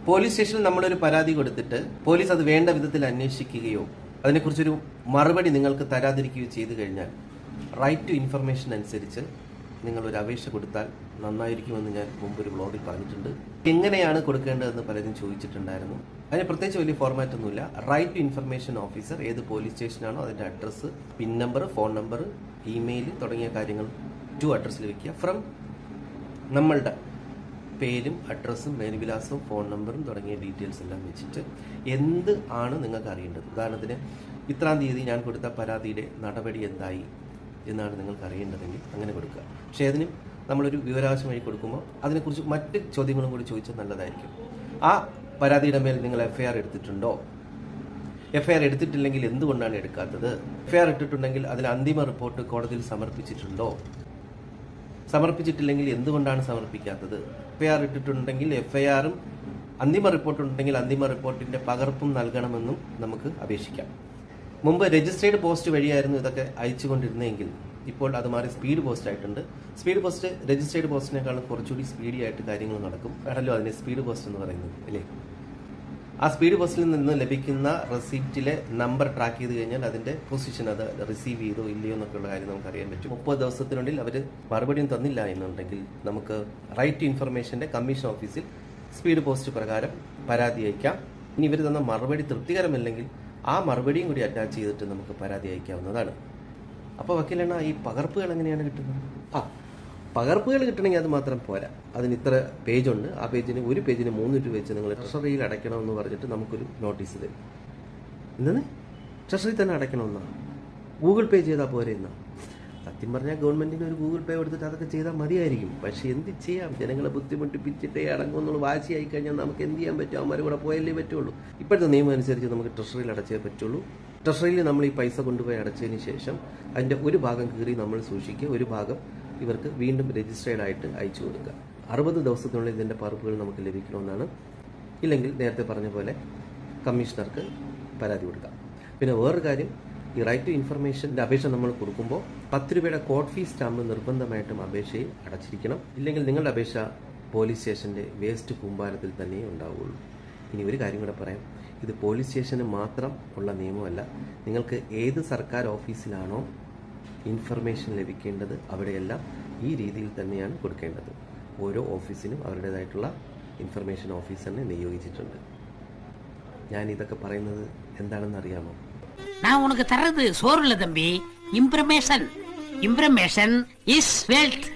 Police സ്റ്റേഷനിൽ നമ്മളൊരു പരാതി കൊടുത്തിട്ട് പോലീസ് അത് വേണ്ട വിധത്തിൽ അന്വേഷിക്കുകയോ അതിനെക്കുറിച്ചൊരു മറുപടി നിങ്ങൾക്ക് തരാതിരിക്കുകയോ ചെയ്തു കഴിഞ്ഞാൽ റൈറ്റ് ടു ഇൻഫർമേഷൻ അനുസരിച്ച് നിങ്ങളൊരു അപേക്ഷ കൊടുത്താൽ നന്നായിരിക്കുമെന്ന് ഞാൻ മുമ്പൊരു ബ്ലോഗിൽ പറഞ്ഞിട്ടുണ്ട്. എങ്ങനെയാണ് കൊടുക്കേണ്ടതെന്ന് പലരും ചോദിച്ചിട്ടുണ്ടായിരുന്നു. അതിന് പ്രത്യേകിച്ച് വലിയ ഫോർമാറ്റ് ഒന്നുമില്ല. റൈറ്റ് ടു ഇൻഫർമേഷൻ ഓഫീസർ ഏത് പോലീസ് സ്റ്റേഷനാണോ അതിൻ്റെ address, pin number, phone number, email തുടങ്ങിയ കാര്യങ്ങൾ ടു അഡ്രസ്സിൽ വെക്കുക. ഫ്രം നമ്മളുടെ പേരും അഡ്രസ്സും മേൽവിലാസവും ഫോൺ നമ്പറും തുടങ്ങിയ ഡീറ്റെയിൽസ് എല്ലാം വെച്ചിട്ട് എന്ത് ആണ് നിങ്ങൾക്ക് അറിയേണ്ടത്. ഉദാഹരണത്തിന് ഇത്രാം തീയതി ഞാൻ കൊടുത്ത പരാതിയുടെ നടപടി എന്തായി എന്നാണ് നിങ്ങൾക്ക് അറിയേണ്ടതെങ്കിൽ അങ്ങനെ കൊടുക്കുക. പക്ഷേ അതിനും നമ്മളൊരു വിവരാവകാശം വഴി കൊടുക്കുമ്പോൾ അതിനെക്കുറിച്ച് മറ്റ് ചോദ്യങ്ങളും കൂടി ചോദിച്ചാൽ നല്ലതായിരിക്കും. ആ പരാതിയുടെ മേൽ നിങ്ങൾ FIR എടുത്തിട്ടുണ്ടോ? FIR എടുത്തിട്ടില്ലെങ്കിൽ എന്തുകൊണ്ടാണ് എടുക്കാത്തത്? FIR ഇട്ടിട്ടുണ്ടെങ്കിൽ അതിൽ അന്തിമ റിപ്പോർട്ട് കോടതിയിൽ സമർപ്പിച്ചിട്ടുണ്ടോ? സമർപ്പിച്ചിട്ടില്ലെങ്കിൽ എന്തുകൊണ്ടാണ് സമർപ്പിക്കാത്തത്? FIR ഇട്ടിട്ടുണ്ടെങ്കിൽ FIR-ഉം അന്തിമ റിപ്പോർട്ടുണ്ടെങ്കിൽ അന്തിമ റിപ്പോർട്ടിന്റെ പകർപ്പും നൽകണമെന്നും നമുക്ക് അപേക്ഷിക്കാം. മുമ്പ് രജിസ്ട്രേഡ് പോസ്റ്റ് വഴിയായിരുന്നു ഇതൊക്കെ അയച്ചുകൊണ്ടിരുന്നതെങ്കിൽ ഇപ്പോൾ അത് മാറി സ്പീഡ് പോസ്റ്റ് ആയിട്ടുണ്ട്. സ്പീഡ് പോസ്റ്റ് രജിസ്ട്രേഡ് പോസ്റ്റിനേക്കാളും കുറച്ചുകൂടി സ്പീഡി ആയിട്ട് കാര്യങ്ങൾ നടക്കും. ആണല്ലോ അതിനെ സ്പീഡ് പോസ്റ്റ് എന്ന് പറയുന്നത്, അല്ലേ? ആ സ്പീഡ് പോസ്റ്റിൽ നിന്ന് ലഭിക്കുന്ന റെസിപ്റ്റിലെ നമ്പർ ട്രാക്ക് ചെയ്ത് കഴിഞ്ഞാൽ അതിന്റെ പൊസിഷൻ, അത് റിസീവ് ചെയ്തോ ഇല്ലയോ എന്നൊക്കെയുള്ള കാര്യം നമുക്ക് അറിയാൻ പറ്റും. 30 ദിവസത്തിനുള്ളിൽ അവർ മറുപടിയും തന്നില്ല എന്നുണ്ടെങ്കിൽ നമുക്ക് റൈറ്റ് ടു ഇൻഫർമേഷന്റെ കമ്മീഷൻ ഓഫീസിൽ സ്പീഡ് പോസ്റ്റ് പ്രകാരം പരാതി അയക്കാം. ഇനി ഇവർ തന്ന മറുപടി തൃപ്തികരമല്ലെങ്കിൽ ആ മറുപടിയും കൂടി അറ്റാച്ച് ചെയ്തിട്ട് നമുക്ക് പരാതി അയക്കാവുന്നതാണ്. അപ്പോൾ വക്കീലെണ്ണ ഈ പകർപ്പുകൾ എങ്ങനെയാണ് കിട്ടുന്നത്? പകർപ്പുകൾ കിട്ടണമെങ്കിൽ അത് മാത്രം പോരാ. അതിന് ഇത്ര പേജുണ്ട്, ആ പേജിന് ഒരു പേജിന് 3 രൂപ വെച്ച് നിങ്ങൾ ട്രഷറിയിൽ അടയ്ക്കണമെന്ന് പറഞ്ഞിട്ട് നമുക്കൊരു നോട്ടീസ് തരും. എന്താണ് ട്രഷറി തന്നെ അടയ്ക്കണമെന്നാ? ഗൂഗിൾ പേ ചെയ്താൽ പോരെ എന്നാ? സത്യം പറഞ്ഞാൽ ഗവൺമെന്റിന് ഒരു ഗൂഗിൾ പേ കൊടുത്തിട്ട് അതൊക്കെ ചെയ്താൽ മതിയായിരിക്കും. പക്ഷെ എന്ത് ചെയ്യാം, ജനങ്ങളെ ബുദ്ധിമുട്ടിപ്പിച്ചിട്ടേ അടങ്ങുമെന്നുള്ള വാശിയായി കഴിഞ്ഞാൽ നമുക്ക് എന്ത് ചെയ്യാൻ പറ്റും? അവന്മാർ കൂടെ പോയല്ലേ പറ്റുള്ളൂ. ഇപ്പോഴത്തെ നിയമം അനുസരിച്ച് നമുക്ക് ട്രഷറിയിൽ അടച്ചേ പറ്റുള്ളൂ. ട്രഷറിയിൽ നമ്മൾ ഈ പൈസ കൊണ്ടുപോയി അടച്ചതിന് ശേഷം അതിൻ്റെ ഒരു ഭാഗം കീറി നമ്മൾ സൂക്ഷിക്കുക, ഒരു ഭാഗം ഇവർക്ക് വീണ്ടും രജിസ്റ്റേർഡ് ആയിട്ട് അയച്ചു കൊടുക്കുക. 60 ദിവസത്തിനുള്ളിൽ ഇതിൻ്റെ പകർപ്പുകൾ നമുക്ക് ലഭിക്കണമെന്നാണ്. ഇല്ലെങ്കിൽ നേരത്തെ പറഞ്ഞ പോലെ കമ്മീഷണർക്ക് പരാതി കൊടുക്കാം. പിന്നെ വേറൊരു കാര്യം, ഈ റൈറ്റ് ടു ഇൻഫർമേഷൻ്റെ അപേക്ഷ നമ്മൾ കൊടുക്കുമ്പോൾ 10 രൂപയുടെ കോർട്ട് ഫീസ് സ്റ്റാമ്പ് നിർബന്ധമായിട്ടും അപേക്ഷയിൽ അടച്ചിരിക്കണം. ഇല്ലെങ്കിൽ നിങ്ങളുടെ അപേക്ഷ പോലീസ് സ്റ്റേഷൻ്റെ വേസ്റ്റ് കൂമ്പാരത്തിൽ തന്നെ ഉണ്ടാവുകയുള്ളൂ. ഇനി ഒരു കാര്യം കൂടെ പറയാം, ഇത് പോലീസ് സ്റ്റേഷന് മാത്രം ഉള്ള നിയമമല്ല. നിങ്ങൾക്ക് ഏത് സർക്കാർ ഓഫീസിലാണോ ഇൻഫർമേഷൻ ലഭിക്കേണ്ടത് അവിടെയെല്ലാം ഈ രീതിയിൽ തന്നെയാണ് കൊടുക്കേണ്ടത്. ഓരോ ഓഫീസിനും അവരുടേതായിട്ടുള്ള ഇൻഫർമേഷൻ ഓഫീസറിനെ നിയോഗിച്ചിട്ടുണ്ട്. ഞാൻ ഇതൊക്കെ പറയുന്നത് എന്താണെന്ന് അറിയാമോ? நான் உனக்கு தர்றது சோறு இல்ல தம்பி, இம்ப்ரமேஷன். இம்ப்ரமேஷன் இஸ் வெல்த்.